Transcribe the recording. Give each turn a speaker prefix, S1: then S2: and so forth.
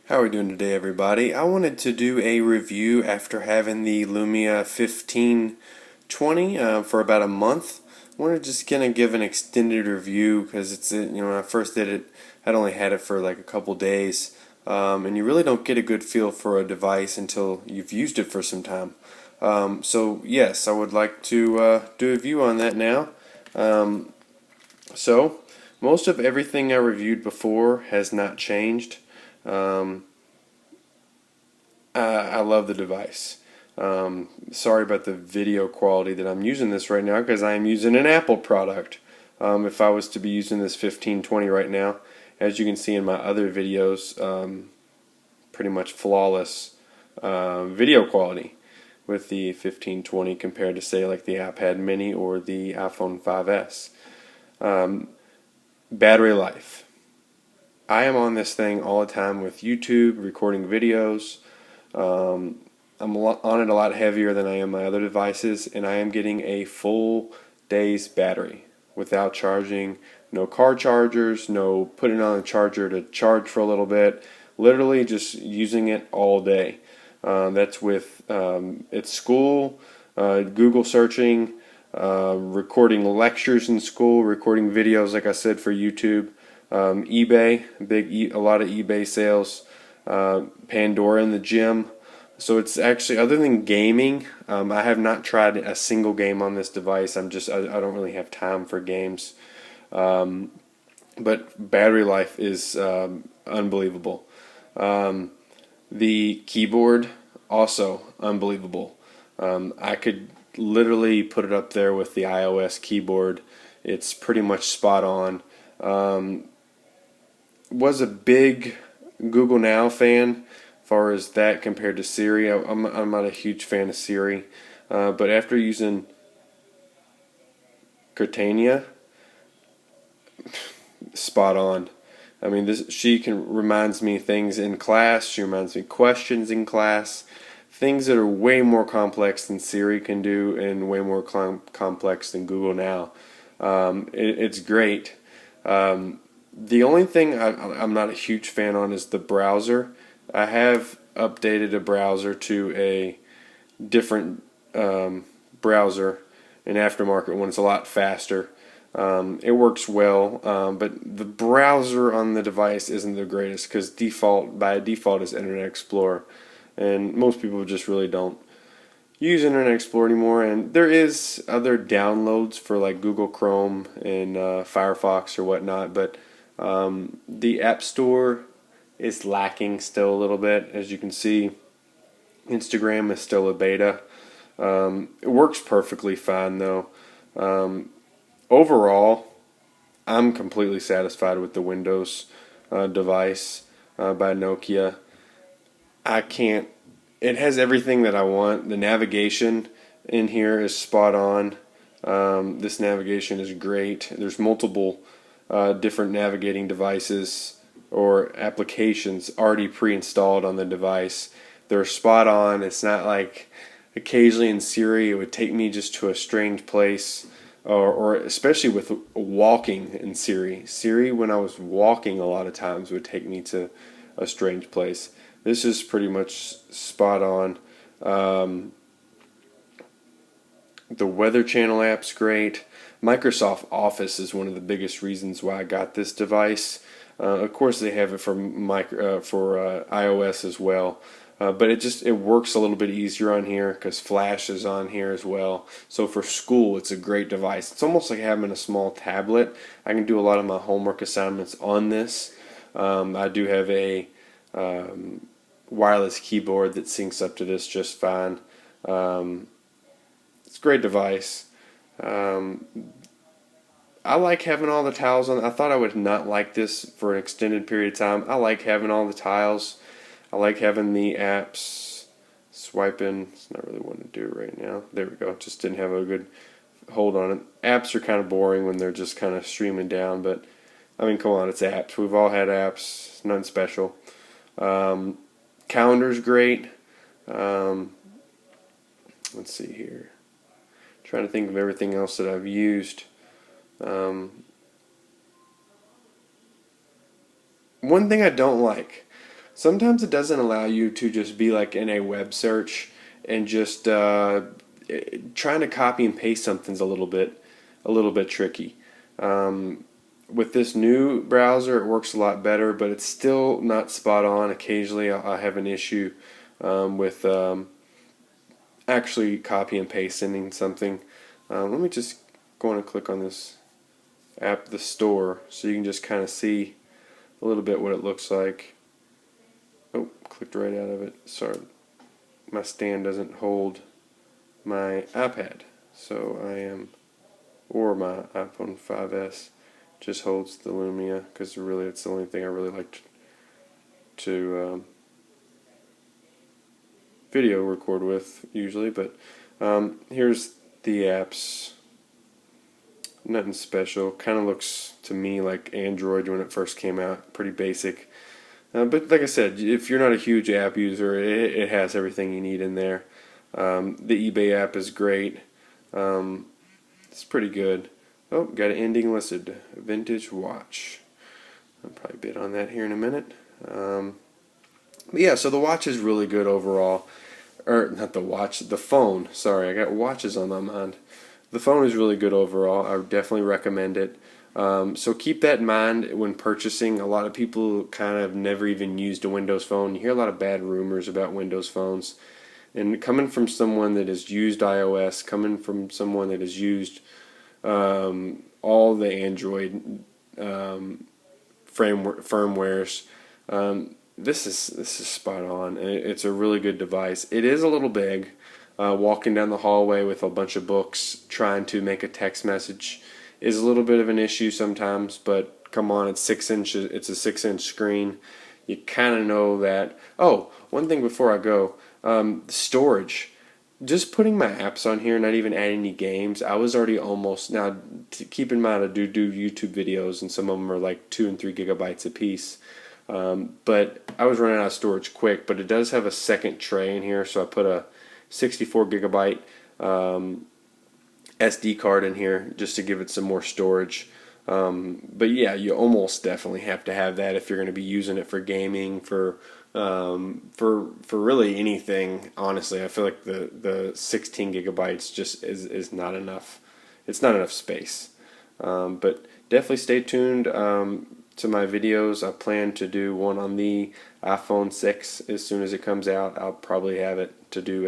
S1: How are we doing today, everybody? I wanted to do a review after having the Lumia 1520 for about a month. I wanted to just kind of give an extended review because when I first did it, I'd only had it for like a couple days, and you really don't get a good feel for a device until you've used it for some time. So yes, I would like to do a review on that now. Um, so most of everything I reviewed before has not changed. Um, I love the device. Sorry about the video quality that I'm using this right now because I am using an Apple product. If I was to be using this 1520 right now, as you can see in my other videos, pretty much flawless video quality with the 1520 compared to say like the iPad mini or the iPhone 5S. Um, Battery life. I am on this thing all the time with YouTube, recording videos. Um, I'm on it a lot heavier than I am my other devices, and I am getting a full day's battery without charging. No car chargers, no putting on a charger to charge for a little bit. Literally just using it all day. That's with at school, Google searching, recording lectures in school, recording videos, like I said, for YouTube. eBay, a lot of eBay sales. Pandora in the gym. So it's actually, other than gaming, I have not tried a single game on this device. I don't really have time for games. Um, but battery life is unbelievable. Um, the keyboard, also unbelievable. I could literally put it up there with the iOS keyboard. It's pretty much spot on. Was a big Google Now fan as far as that compared to Siri. I'm not a huge fan of Siri, but after using Cortania, spot on. I mean, she can reminds me things in class. She reminds me questions in class, things that are way more complex than Siri can do, and way more complex than Google Now. It's great. The only thing I'm not a huge fan on is the browser. I have updated a browser to a different browser, an aftermarket one. It's a lot faster. It works well, but the browser on the device isn't the greatest because by default is Internet Explorer, and most people just really don't use Internet Explorer anymore. And there is other downloads for like Google Chrome and Firefox or whatnot, but the App Store is lacking still a little bit. As you can see, Instagram is still a beta. It works perfectly fine though. Overall, I'm completely satisfied with the Windows device by Nokia. I can't. It has everything that I want. The navigation in here is spot on. This navigation is great. There's multiple different navigating devices or applications already pre-installed on the device. They're spot on. It's not like occasionally in Siri it would take me just to a strange place, or especially with walking in Siri. Siri, when I was walking, a lot of times would take me to a strange place. This is pretty much spot on. The Weather Channel app's great. Microsoft Office is one of the biggest reasons why I got this device. Of course, they have it for iOS as well, but it works a little bit easier on here because Flash is on here as well. So for school, it's a great device. It's almost like having a small tablet. I can do a lot of my homework assignments on this. I do have a wireless keyboard that syncs up to this just fine. It's a great device. I like having all the tiles on. I thought I would not like this for an extended period of time. I like having all the tiles. I like having the apps swiping. It's not really wanting to do it right now. There we go. Just didn't have a good hold on it. Apps are kind of boring when they're just kind of streaming down, but I mean, come on, it's apps. We've all had apps. It's nothing special. Calendar's great. Let's see here. Trying to think of everything else that I've used. One thing I don't like, sometimes it doesn't allow you to just be like in a web search and just trying to copy and paste something's a little bit tricky. With this new browser, it works a lot better, but it's still not spot on. Occasionally, I have an issue with actually copy and pasting something. Let me just go on and click on this app, the store, so you can just kind of see a little bit what it looks like. Oh, clicked right out of it. Sorry, my stand doesn't hold my iPad, so or my iPhone 5S just holds the Lumia, because really it's the only thing I really like to video record with usually. But here's the apps. Nothing special. Kind of looks to me like Android when it first came out. Pretty basic. But like I said, if you're not a huge app user, it has everything you need in there. The eBay app is great. It's pretty good. Oh, got an ending listed. Vintage watch. I'll probably bid on that here in a minute. But yeah, so the watch is really good overall. Or not the watch, the phone. Sorry, I got watches on my mind. The phone is really good overall. I would definitely recommend it. So keep that in mind when purchasing. A lot of people kind of never even used a Windows phone. You hear a lot of bad rumors about Windows phones. And coming from someone that has used iOS, coming from someone that has used all the Android firmwares, this is spot on. It's a really good device. It is a little big. Walking down the hallway with a bunch of books, trying to make a text message is a little bit of an issue sometimes. But come on, it's 6 inches. It's a 6-inch screen. You kind of know that. Oh, one thing before I go, storage. Just putting my apps on here, not even adding any games, I was already almost, now keep in mind I do YouTube videos, and some of them are like 2 and 3 gigabytes a piece, but I was running out of storage quick. But it does have a second tray in here, so I put a 64 gigabyte SD card in here just to give it some more storage. But yeah, you almost definitely have to have that if you're going to be using it for gaming, for really anything. Honestly, I feel like the 16 gigabytes just is not enough. It's not enough space. But definitely stay tuned to my videos. I plan to do one on the iPhone 6 as soon as it comes out. I'll probably have it to do